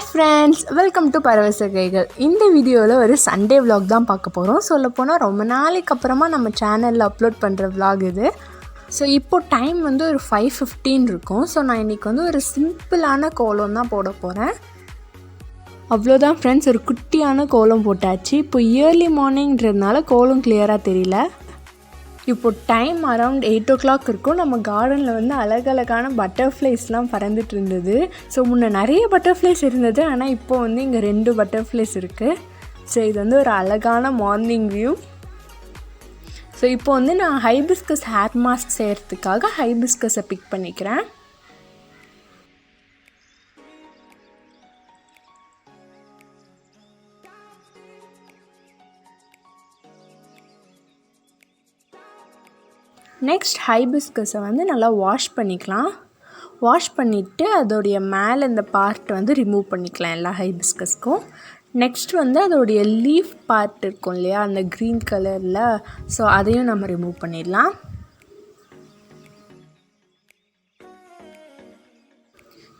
Hi friends, welcome to பரவச கைகள். இந்த வீடியோவில் ஒரு சண்டே vlog தான் பார்க்க போகிறோம். சொல்லப்போனால் ரொம்ப நாளைக்கு அப்புறமா நம்ம சேனலில் அப்லோட் பண்ணுற vlog இது. ஸோ இப்போது டைம் வந்து ஒரு 5:15 இருக்கும். ஸோ நான் இன்றைக்கி வந்து ஒரு சிம்பிளான கோலம் தான் போட போகிறேன். அவ்வளோதான் ஃப்ரெண்ட்ஸ், ஒரு குட்டியான கோலம் போட்டாச்சு. இப்போ இயர்லி மார்னிங்கிறதுனால கோலம் கிளியராக தெரியல. இப்போது டைம் அரவுண்ட் 8 o'clock இருக்கும். நம்ம கார்டனில் வந்து அழகழகான பட்டர்ஃப்ளைஸ்லாம் பறந்துட்டு இருந்தது. ஸோ முன்னே நிறைய பட்டர்ஃப்ளைஸ் இருந்தது, ஆனால் இப்போ வந்து இங்கே 2 பட்டர்ஃப்ளைஸ் இருக்குது. ஸோ இது வந்து ஒரு அழகான மார்னிங் வியூ. ஸோ இப்போ வந்து நான் ஹைபிஸ்கஸ் ஹேர் மாஸ்க் செய்கிறதுக்காக ஹைபிஸ்கஸை பிக் பண்ணிக்கிறேன். நெக்ஸ்ட் ஹைபிஸ்கஸை வந்து நல்லா வாஷ் பண்ணிக்கலாம். வாஷ் பண்ணிவிட்டு அதோடைய மேலே இந்த பார்ட் வந்து ரிமூவ் பண்ணிக்கலாம் எல்லா ஹைபிஸ்கஸ்க்கும். நெக்ஸ்ட் வந்து அதோடைய லீஃப் பார்ட் இருக்கும் இல்லையா, அந்த க்ரீன் கலரில், ஸோ அதையும் நம்ம ரிமூவ் பண்ணிடலாம்.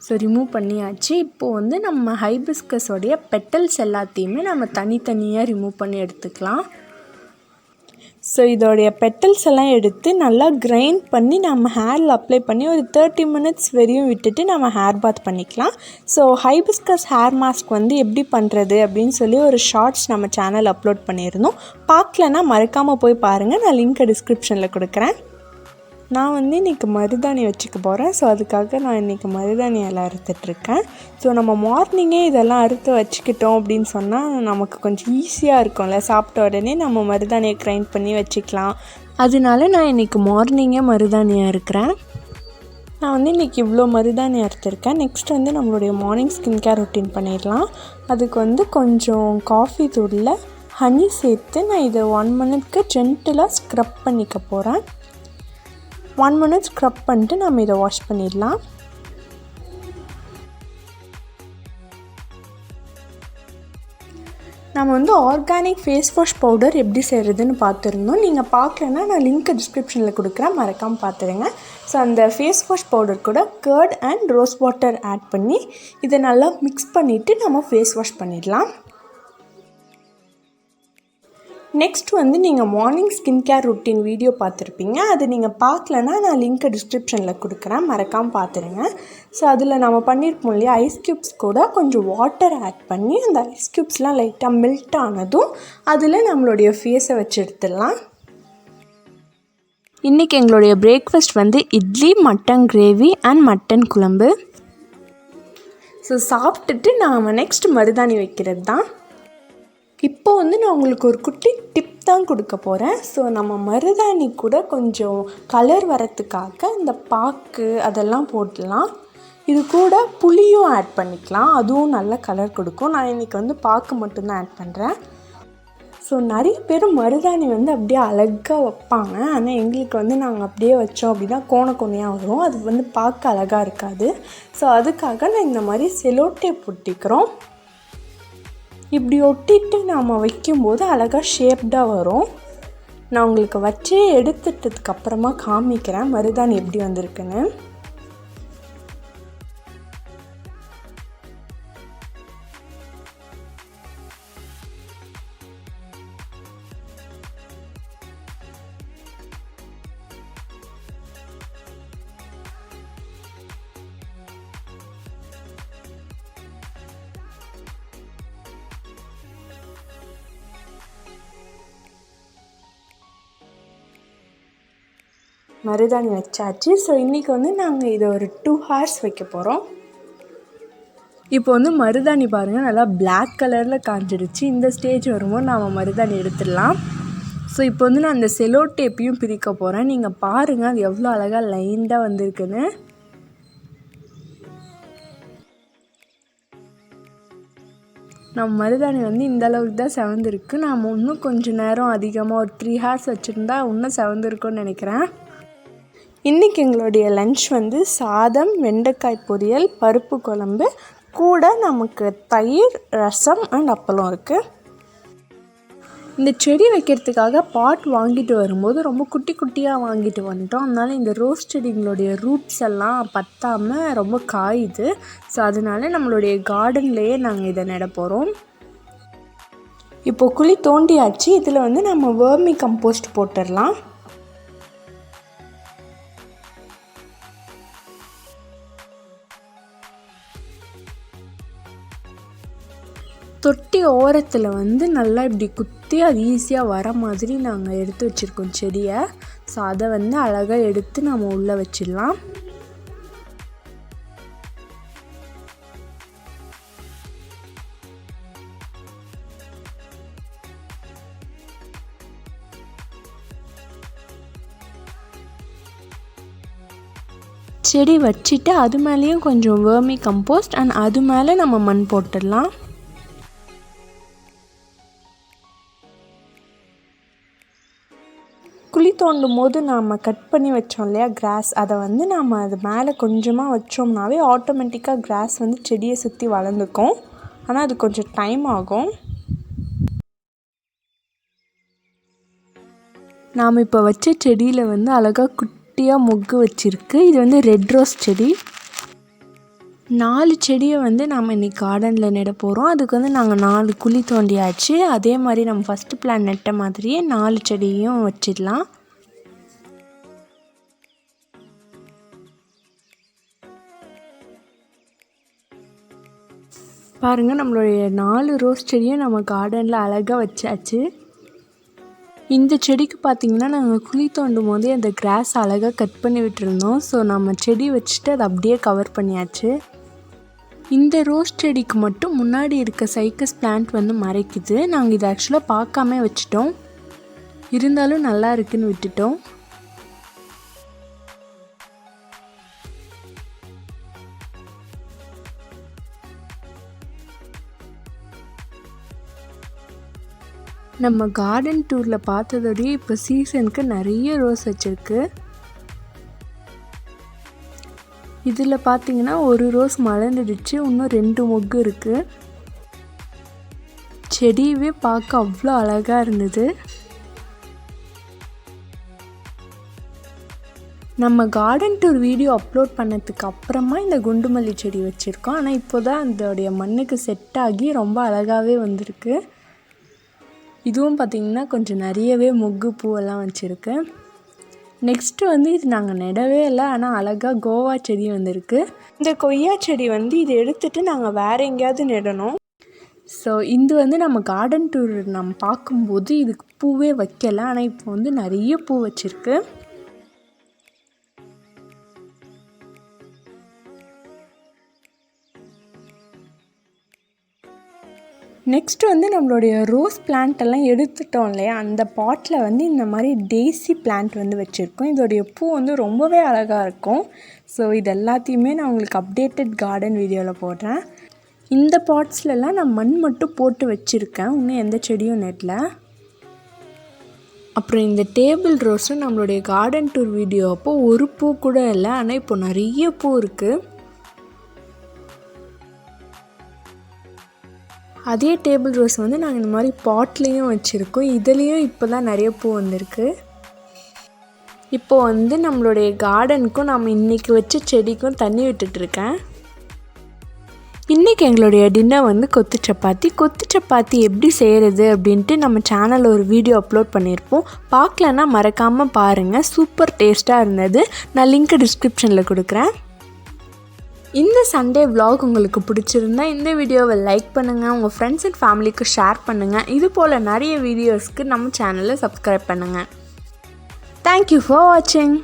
ஸோ ரிமூவ் பண்ணியாச்சு. இப்போது வந்து நம்ம ஹைபிஸ்கஸோடைய பெட்டல்ஸ் எல்லாத்தையுமே நம்ம தனித்தனியாக ரிமூவ் பண்ணி எடுத்துக்கலாம். ஸோ இதோடைய பெட்டல்ஸ் எல்லாம் எடுத்து நல்லா கிரைண்ட் பண்ணி நம்ம ஹேரில் அப்ளை பண்ணி ஒரு 30 minutes வரையும் விட்டுட்டு நம்ம ஹேர் பாத் பண்ணிக்கலாம். ஸோ ஹைபிஸ்கஸ் ஹேர் மாஸ்க் வந்து எப்படி பண்ணுறது அப்படின்னு சொல்லி ஒரு ஷார்ட்ஸ் நம்ம சேனல் அப்லோட் பண்ணியிருந்தோம். பார்க்கலன்னா மறக்காமல் போய் பாருங்கள், நான் லிங்க்கை டிஸ்கிரிப்ஷனில் கொடுக்குறேன். நான் வந்து இன்றைக்கி மருதாணி வச்சுக்க போகிறேன். ஸோ அதுக்காக நான் இன்றைக்கி மருதாணி எல்லாம் அறுத்துட்ருக்கேன். ஸோ நம்ம மார்னிங்கே இதெல்லாம் அறுத்து வச்சுக்கிட்டோம் அப்படின்னு சொன்னால் நமக்கு கொஞ்சம் ஈஸியாக இருக்கும்ல, சாப்பிட்ட உடனே நம்ம மருதாணியை கிரைண்ட் பண்ணி வச்சுக்கலாம். அதனால நான் இன்றைக்கி மார்னிங்கே மருதாணியாக இருக்கிறேன். நான் வந்து இன்றைக்கி இவ்வளோ மருதாணி அறுத்துருக்கேன். நெக்ஸ்ட் வந்து நம்மளுடைய மார்னிங் ஸ்கின் கேர் ரொட்டீன் பண்ணிடலாம். அதுக்கு வந்து கொஞ்சம் காஃபி தூளில் ஹனி சேர்த்து நான் இதை 1 minute ஜென்டிலாக ஸ்க்ரப் பண்ணிக்க போகிறேன். 1 minute ஸ்க்ரப் பண்ணிட்டு நம்ம இதை வாஷ் பண்ணிடலாம். நம்ம வந்து ஆர்கானிக் ஃபேஸ் வாஷ் பவுடர் எப்படி செய்கிறதுன்னு பார்த்துருந்தோம். நீங்கள் பார்க்கலன்னா நான் லிங்க்கை டிஸ்கிரிப்ஷனில் கொடுக்குறேன், மறக்காமல் பார்த்துடுங்க. ஸோ அந்த ஃபேஸ் வாஷ் பவுடர் கூட curd and rose water add பண்ணி இதை நல்லா மிக்ஸ் பண்ணிவிட்டு நம்ம ஃபேஸ் வாஷ் பண்ணிடலாம். நெக்ஸ்ட் வந்து நீங்கள் morning skin care routine video பார்த்துருப்பீங்க. அது நீங்கள் பார்க்கலன்னா நான் லிங்க்கை டிஸ்கிரிப்ஷனில் கொடுக்குறேன், மறக்காமல் பார்த்துருங்க. ஸோ அதில் நம்ம பண்ணியிருப்போம் இல்லையா, ஐஸ் க்யூப்ஸ் கூட கொஞ்சம் வாட்டர் ஆட் பண்ணி அந்த ஐஸ் க்யூப்ஸ்லாம் லைட்டாக மெல்ட் ஆனதும் அதில் நம்மளுடைய ஃபேஸை வச்சு எடுத்துடலாம். இன்றைக்கி எங்களுடைய பிரேக்ஃபாஸ்ட் வந்து idli, mutton gravy and mutton குழம்பு. ஸோ சாப்பிட்டுட்டு நாம் நெக்ஸ்ட் மருதாணி வைக்கிறது தான். இப்போ வந்து நான் உங்களுக்கு ஒரு குட்டி டிப் தான் கொடுக்க போகிறேன். ஸோ நம்ம மருதாணி கூட கொஞ்சம் கலர் வரத்துக்காக இந்த பாக்கு அதெல்லாம் போடலாம். இது கூட புளியும் ஆட் பண்ணிக்கலாம், அதுவும் நல்ல கலர் கொடுக்கும். நான் இன்றைக்கி வந்து பாக்கு மட்டும்தான் ஆட் பண்ணுறேன். ஸோ நிறைய பேர் மருதாணி வந்து அப்படியே அழகாக வைப்பாங்க, ஆனால் எங்களுக்கு வந்து நாங்கள் அப்படியே வச்சோம் அப்படின்னா கோணையாக வரும், அது வந்து பார்க்க அழகாக இருக்காது. ஸோ அதுக்காக நான் இந்த மாதிரி செலோ டேப் ஒட்டிக்கிறோம். இப்படி ஒட்டிட்டு நாம் வைக்கும்போது அழகாக ஷேப்டாக வரும். நான் உங்களுக்கு வச்சே எடுத்துட்டதுக்கப்புறமா காமிக்கிறேன் மருதாணி எப்படி வந்திருக்குன்னு. மருதாணி வச்சாச்சு. ஸோ இன்றைக்கி வந்து நாங்கள் இதை ஒரு 2 hours வைக்க போகிறோம். இப்போ வந்து மருதாணி பாருங்கள், நல்லா பிளாக் கலரில் காஞ்சிடுச்சு. இந்த ஸ்டேஜ் வரும்போது நாம் மருதாணி எடுத்துடலாம். ஸோ இப்போ வந்து நான் அந்த செலோ டேப்பையும் பிரிக்க போகிறேன். நீங்கள் பாருங்கள் அது எவ்வளோ அழகாக லைண்டாக வந்திருக்குன்னு. நம்ம மருதாணி வந்து இந்த அளவுக்கு தான் செவந்திருக்கு. நாம் இன்னும் கொஞ்சம் நேரம் அதிகமாக ஒரு 3 hours வச்சுருந்தா இன்னும் செவந்திருக்குன்னு நினைக்கிறேன். இன்றைக்கி எங்களுடைய லன்ச் வந்து சாதம், வெண்டைக்காய் பொரியல், பருப்பு குழம்பு, கூட நமக்கு தயிர், ரசம் அண்ட் அப்பளம் இருக்குது. இந்த செடி வைக்கிறதுக்காக பாட் வாங்கிட்டு வரும்போது ரொம்ப குட்டி குட்டியாக வாங்கிட்டு வந்துட்டோம். அதனால் இந்த ரோஸ் செடிங்களுடைய ரூட்ஸ் எல்லாம் பத்தாமல் ரொம்ப காயுது. ஸோ அதனால நம்மளுடைய கார்டன்லேயே நாங்கள் இதை நட போகிறோம். இப்போது குழி தோண்டியாச்சு. இதில் வந்து நம்ம வேர்மி கம்போஸ்ட் போட்டுடலாம். தொட்டி ஓரத்தில் வந்து நல்லா இப்படி குத்தி அது ஈஸியாக வர மாதிரி நாங்கள் எடுத்து வச்சுருக்கோம் செடியை. ஸோ அதை வந்து அழகாக எடுத்து நம்ம உள்ளே வச்சிடலாம். செடி வச்சுட்டு அது மேலேயும் கொஞ்சம் வேர்மி கம்போஸ்ட் அண்ட் அது மேலே நம்ம மண் போட்டுடலாம். குழி தோண்டும் போது நாம் கட் பண்ணி வச்சோம் இல்லையா கிராஸ், அதை வந்து நாம் அது மேலே கொஞ்சமாக வச்சோம்னாவே ஆட்டோமேட்டிக்காக கிராஸ் வந்து செடியை சுற்றி வளர்ந்துக்கும். ஆனால் அது கொஞ்சம் டைம் ஆகும். நாம் இப்போ வச்ச செடியில் வந்து அழகாக குட்டியாக மொக்கு வச்சுருக்கு. இது வந்து ரெட் ரோஸ் செடி. 4 செடியை வந்து நாம் இன்றைக்கி கார்டனில் நட போகிறோம். அதுக்கு வந்து நாங்கள் 4 குழி தோண்டியாச்சு. அதே மாதிரி நம்ம ஃபஸ்ட்டு பிளான் நட்ட மாதிரியே 4 செடியும் வச்சிடலாம். பாருங்கள், நம்மளுடைய 4 ரோஸ் செடியும் நம்ம கார்டனில் அழகாக வச்சாச்சு. இந்த செடிக்கு பார்த்திங்கன்னா நாங்கள் குழி தோண்டும் போதே அந்த கிராஸ் அழகாக கட் பண்ணி விட்டுருந்தோம். ஸோ நம்ம செடி வச்சுட்டு அதை அப்படியே கவர் பண்ணியாச்சு. இந்த ரோஸ் செடிக்கு மட்டும் முன்னாடி இருக்க சைக்கஸ் பிளான்ட் வந்து மறைக்குது. நாங்கள் இதை ஆக்சுவலாக பார்க்காம வச்சுட்டோம். இருந்தாலும் நல்லா இருக்குன்னு விட்டுட்டோம். நம்ம கார்டன் டூரில் பார்த்ததோடய இப்போ சீசனுக்கு நிறைய ரோஸ் வச்சுருக்கு. இதில் பார்த்திங்கன்னா ஒரு ரோஸ் மலர்ந்துடுச்சு. இன்னும் 2 மொக்கு இருக்குது. செடியவே பார்க்க அவ்வளோ அழகாக இருந்தது. நம்ம கார்டன் டூர் வீடியோ அப்லோட் பண்ணதுக்கு அப்புறமா இந்த குண்டுமல்லி செடி வச்சுருக்கோம். ஆனால் இப்போ தான் அதோடைய மண்ணுக்கு செட் ஆகி ரொம்ப அழகாகவே வந்திருக்கு. இதுவும் பார்த்திங்கன்னா கொஞ்சம் நிறையவே மொக்கு பூவெல்லாம் வச்சுருக்கு. நெக்ஸ்ட்டு வந்து இது நாங்கள் நடவே இல்லை, ஆனால் அழகாக கோவா செடி வந்திருக்கு. இந்த கொய்யா செடி வந்து இதை எடுத்துகிட்டு நாங்கள் வேறு எங்கேயாவது நடணும். ஸோ இது வந்து நம்ம கார்டன் டூர் நம்ம பார்க்கும்போது இதுக்கு பூவே வைக்கலை, ஆனால் இப்போ வந்து நிறைய பூ வச்சுருக்கு. நெக்ஸ்ட்டு வந்து நம்மளுடைய ரோஸ் பிளான்ட்டெல்லாம் எடுத்துட்டோம் இல்லையா, அந்த பாட்டில் வந்து இந்த மாதிரி டெய்ஸி பிளான்ட் வந்து வச்சுருக்கோம். இதோடைய பூ வந்து ரொம்பவே அழகாக இருக்கும். ஸோ இது எல்லாத்தையுமே நான் உங்களுக்கு அப்டேட்டட் கார்டன் வீடியோவில் போடுறேன். இந்த பாட்ஸ்லலாம் நான் மண் மட்டும் போட்டு வச்சுருக்கேன். இன்னும் எந்த செடியும் நெட்டில். அப்புறம் இந்த டேபிள் ரோஸும் நம்மளுடைய கார்டன் டூர் வீடியோ அப்போ ஒரு பூ கூட இல்லை, ஆனால் இப்போ நிறைய பூ இருக்குது. அதே டேபிள் ரோஸ் வந்து நாங்கள் இந்த மாதிரி பாட்லேயும் வச்சுருக்கோம். இதுலேயும் இப்போ தான் நிறைய பூ வந்திருக்கு. இப்போது வந்து நம்மளுடைய கார்டனுக்கும் நம்ம இன்றைக்கி வச்ச செடிக்கும் தண்ணி விட்டுட்ருக்கேன். இன்றைக்கி எங்களுடைய டின்னர் வந்து கொத்து சப்பாத்தி எப்படி செய்கிறது அப்படின்ட்டு நம்ம சேனலில் ஒரு வீடியோ அப்லோட் பண்ணியிருப்போம். பார்க்கலன்னா மறக்காமல் பாருங்கள். சூப்பர் டேஸ்ட்டாக இருந்தது. நான் லிங்க் டிஸ்கிரிப்ஷனில் கொடுக்குறேன். இந்த சண்டே vlog உங்களுக்கு பிடிச்சிருந்தா இந்த வீடியோவை லைக் பண்ணுங்கள், உங்கள் ஃப்ரெண்ட்ஸ் அண்ட் ஃபேமிலிக்கு ஷேர் பண்ணுங்கள். இது போல் நிறைய வீடியோஸ்க்கு நம்ம சேனலை சப்ஸ்கிரைப் பண்ணுங்கள். தேங்க்யூ ஃபார் வாட்சிங்.